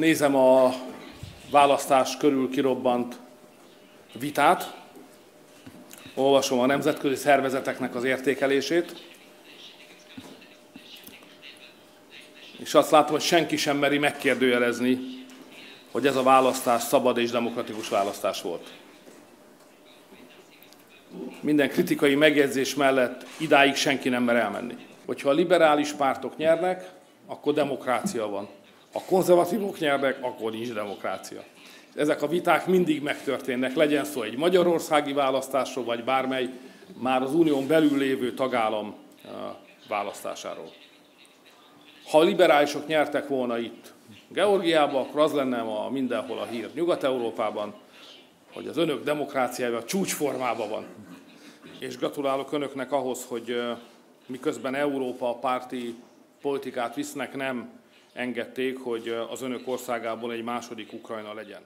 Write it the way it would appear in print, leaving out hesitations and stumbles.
Nézem a választás körül kirobbant vitát, olvasom a nemzetközi szervezeteknek az értékelését, és azt látom, hogy senki sem meri megkérdőjelezni, hogy ez a választás szabad és demokratikus választás volt. Minden kritikai megjegyzés mellett idáig senki nem mer elmenni. Hogyha a liberális pártok nyernek, akkor demokrácia van. Ha konzervatívok nyernek, akkor nincs demokrácia. Ezek a viták mindig megtörténnek, legyen szó egy magyarországi választásról, vagy bármely már az unión belül lévő tagállam választásáról. Ha a liberálisok nyertek volna itt Georgiában, akkor az lenne ma mindenhol a hír Nyugat-Európában, hogy az önök demokráciája a csúcsformában van. És gratulálok önöknek ahhoz, hogy miközben Európa párti politikát visznek, nem engedték, hogy az önök országából egy második Ukrajna legyen.